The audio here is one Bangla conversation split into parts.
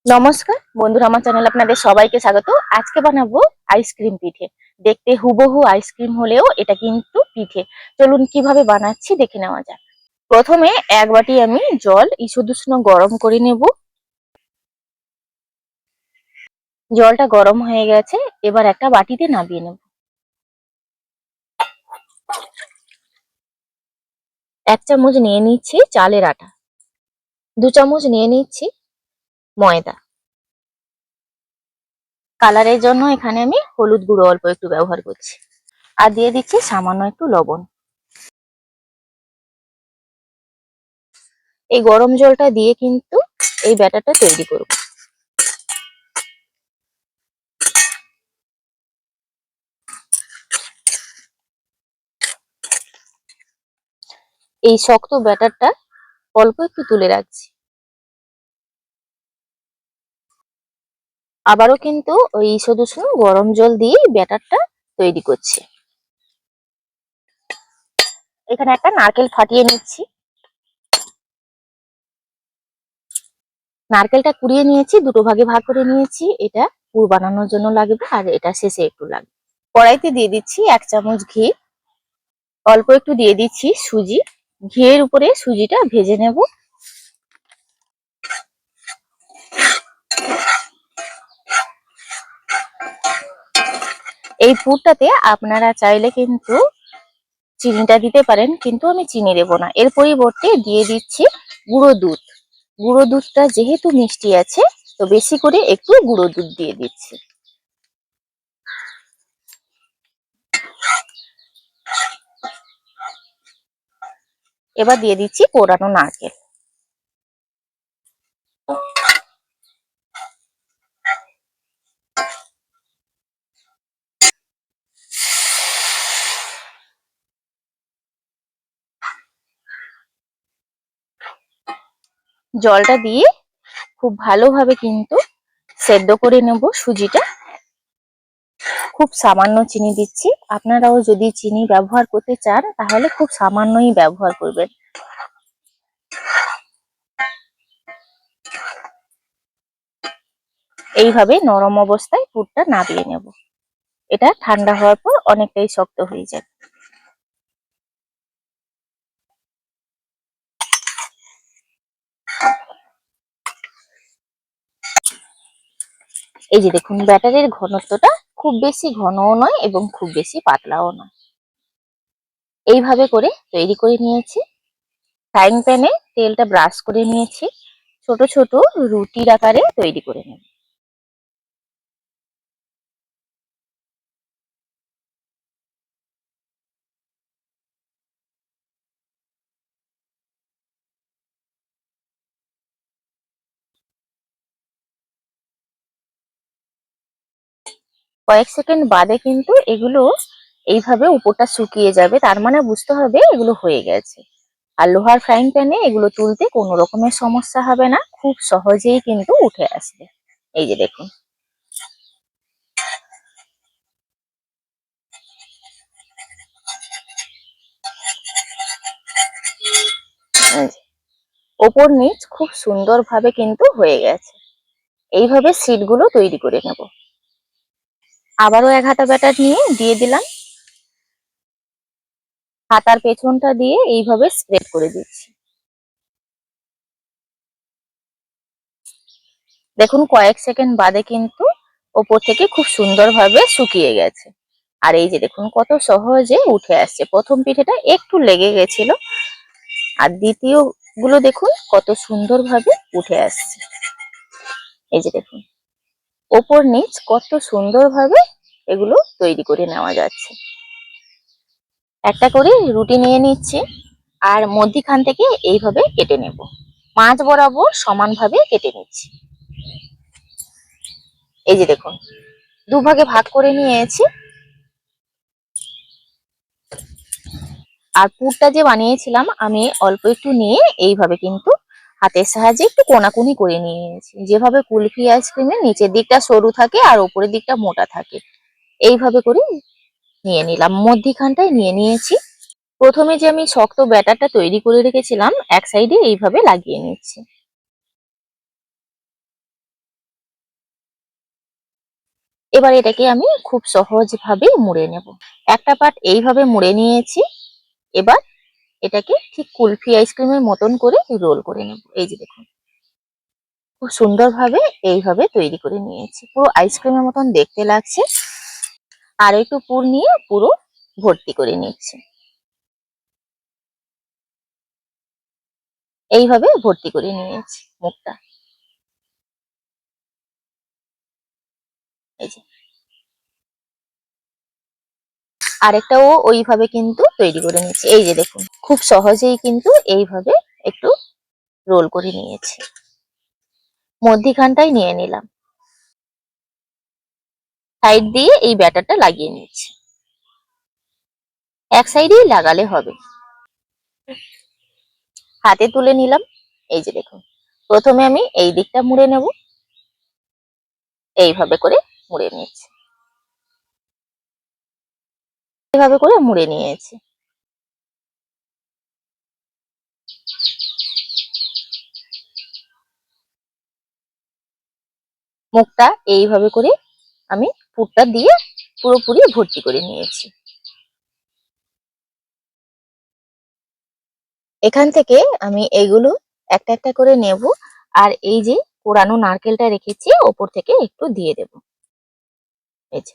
নমস্কার বন্ধুরা, আমার চ্যানেলে আপনাদের সবাইকে স্বাগত। আজকে বানাবো আইসক্রিম পিঠে। দেখতে হুবহু আইসক্রিম হলেও এটা কিন্তু পিঠে। চলুন কিভাবে বানাচ্ছি দেখে নেওয়া যাক। প্রথমে এক বাটি আমি জল ঈষদুষ্ণ গরম করে নেব। জলটা গরম হয়ে গেছে, এবার একটা বাটিতে নামিয়ে নেব। 1 চামচ নিয়ে নিচ্ছি চালের আটা, 2 চামচ নিয়ে নিচ্ছি ময়দা। কালারের জন্য এখানে আমি হলুদ গুঁড়ো অল্প একটু ব্যবহার করছি, আর দিয়ে দিচ্ছি সামান্য একটু লবণ। এই গরম জলটা দিয়ে কিন্তু এই ব্যাটারটা তৈরি করব। এই শক্ত ব্যাটারটা অল্প একটু তুলে রাখছি। আবারও কিন্তু ওই ঈষদুষ্ণ গরম জল দিয়ে ব্যাটারটা তৈরি করছি। এখানে একটা নারকেল ফাটিয়ে নিচ্ছি। নারকেলটা কুড়িয়ে নিয়েছি, দুটো ভাগে ভাগ করে নিয়েছি। এটা পুর বানানোর জন্য লাগবে, আর এটা শেষে একটু লাগবে। কড়াইতে দিয়ে দিচ্ছি 1 চামচ ঘি, অল্প একটু দিয়ে দিচ্ছি সুজি। ঘিয়ের উপরে সুজিটা ভেজে নেব। এই পুরটাতে আপনারা চাইলে কিন্তু চিনিটা দিতে পারেন, কিন্তু আমি চিনি দেবো না। এর পরিবর্তে দিয়ে দিচ্ছি গুঁড়ো দুধ। গুঁড়ো দুধটা যেহেতু মিষ্টি আছে, তো বেশি করে একটু গুঁড়ো দুধ দিয়ে দিচ্ছি। এবার দিয়ে দিচ্ছি কোরানো নারকেল। জলটা দিয়ে খুব ভালোভাবে কিন্তু সেদ্ধ করে নেব সুজিটা। খুব সামান্য চিনি দিচ্ছি। আপনারাও যদি চিনি ব্যবহার করতে চান তাহলে খুব সামান্যই ব্যবহার করবেন। এইভাবে নরম অবস্থায় পুরটা নামিয়ে নেব। এটা ঠান্ডা হওয়ার পর অনেকটাই শক্ত হয়ে যাবে। এই যে দেখুন, ব্যাটারের ঘনত্বটা খুব বেশি ঘনও নয় এবং খুব বেশি পাতলাও নয়। এইভাবে করে তৈরি করে নিয়েছি। ফ্রাইং প্যানে তেলটা ব্রাশ করে নিয়েছি। ছোট ছোট রুটির আকারে তৈরি করে নেব। কয়েক সেকেন্ড বাদে কিন্তু এগুলো এইভাবে উপরটা শুকিয়ে যাবে, তার মানে বুঝতে হবে এগুলো হয়ে গেছে। আর লোহার ফ্রাইং প্যানে এগুলো তুলতে কোনো রকমের সমস্যা হবে না, খুব সহজেই কিন্তু উঠে আসবে। এই যে দেখুন। এই যে, ওপর নিচ খুব সুন্দরভাবে কিন্তু হয়ে গেছে। এইভাবে সিটগুলো তৈরি করে নেব। আবারও এক হাতা ব্যাটার নিয়ে দিয়ে দিলাম। হাতার পেছনটা দিয়ে এইভাবে স্প্রেড করে দিচ্ছি। দেখুন, কয়েক সেকেন্ড বাদে কিন্তু ওপর থেকে খুব সুন্দরভাবে শুকিয়ে গেছে। আর এই যে দেখুন কত সহজে উঠে আসছে। প্রথম পিঠেটা একটু লেগে গেছিল, আর দ্বিতীয় গুলো দেখুন কত সুন্দরভাবে উঠে আসছে। এই যে দেখুন, ওপর নিচ কত সুন্দরভাবে এগুলো তৈরি করে নেওয়া যাচ্ছে। একটা করে রুটি নিয়ে নিচ্ছি, আর মধ্যিখান থেকে এইভাবে কেটে নেব। মাঝ বরাবর সমানভাবে কেটে নিচ্ছি। এই যে দেখুন, দুভাগে ভাগ করে নিয়েছি। আর পুরটা যে বানিয়েছিলাম আমি অল্প একটু নিয়ে এইভাবে কিন্তু হাতের সাহায্যে একটু কোনাকুনি করে নিয়েছি। যেভাবে কুলফি আইসক্রিমের নিচের দিকটা সরু থাকে আর উপরের দিকটা মোটা থাকে, এইভাবে করে নিয়ে নিলাম। মধ্যিখানটায় নিয়ে নিয়েছি। প্রথমে যে আমি শক্ত ব্যাটারটা তৈরি করে রেখেছিলাম এক সাইডে এইভাবে লাগিয়ে নিচ্ছি। এবার এটাকে আমি খুব সহজ ভাবে মুড়ে নেব। একটা পার্ট এইভাবে মুড়ে নিয়েছি। এবার এটাকে ঠিক কুলফি আইসক্রিমের মতন করে রোল করে নেব। এই যে দেখুন, খুব সুন্দরভাবে এইভাবে তৈরি করে নিয়েছি। পুরো আইসক্রিমের মতন দেখতে লাগছে। আর একটু পুর নিয়ে পুরো ভর্তি করে নিচ্ছি। এইভাবে ভর্তি করে নিয়েছি মুখটা। এই যে আরেকটাও ওইভাবে কিন্তু তৈরি করে নিচ্ছি। এই যে দেখুন, খুব সহজেই কিন্তু এইভাবে একটু রোল করে নিয়েছি। মধ্যিখানটাই নিয়ে নিলাম। সাইড দিয়ে এই ব্যাটারটা লাগিয়ে নিচ্ছি। এক সাইডেই লাগালে হবে। হাতে তুলে নিলাম। এই যে দেখুন, প্রথমে আমি এই দিকটা মুড়ে নেব। এইভাবে করে মুড়ে নিয়েছি। এইভাবে করে মুড়ে নিয়েছি। মুখটা এইভাবে করে আমি পুরটা দিয়ে পুরোপুরি ভর্তি করে নিয়েছি। এখান থেকে আমি এগুলো একটা একটা করে নেব। আর এই যে কোরানো নারকেলটা রেখেছি ওপর থেকে একটু দিয়ে দেব। এই যে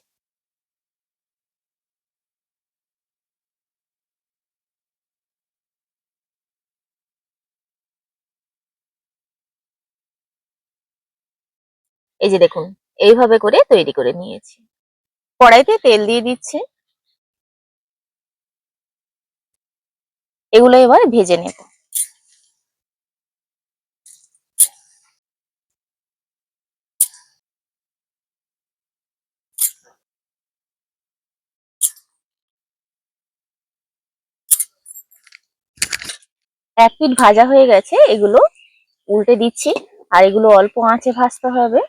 এই যে দেখুন, এইভাবে করে তৈরি করে নিয়েছি। কড়াইতে তেল দিয়ে দিচ্ছি। এগুলো এবার ভেজে নেব। এক পিঠ ভাজা হয়ে গেছে, এগুলো উল্টে দিচ্ছি। আর এগুলো অল্প আঁচে ভাজতে হবে।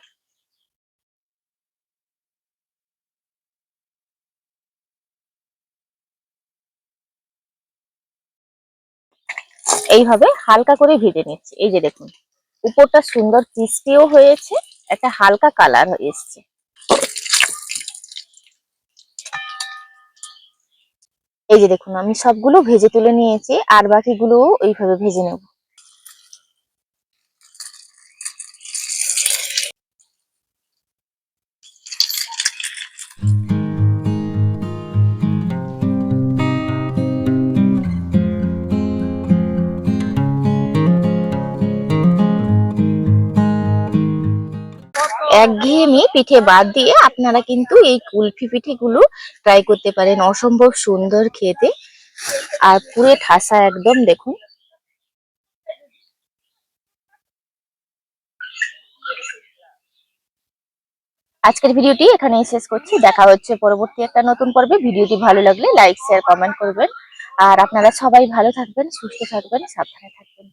এইভাবে হালকা করে ভেজে নিচ্ছি। এই যে দেখুন, উপরটা সুন্দর ক্রিস্পিও হয়েছে, একটা হালকা কালার এসছে। এই যে দেখুন, আমি সবগুলো ভেজে তুলে নিয়েছি। আর বাকিগুলো ওইভাবে ভেজে নেব। একঘেয়েমি পিঠে বাদ দিয়ে আপনারা কিন্তু এই কুলফি পিঠেগুলো ট্রাই করতে পারেন। অসম্ভব সুন্দর খেতে আর পুরে ঠাসা একদম। দেখুন, আজকের ভিডিওটি এখানেই শেষ করছি। দেখা হচ্ছে পরবর্তী একটা নতুন পর্বে। ভিডিওটি ভালো লাগলে লাইক, শেয়ার, কমেন্ট করবেন। আর আপনারা সবাই ভালো থাকবেন, সুস্থ থাকবেন, সাবধানে থাকবেন।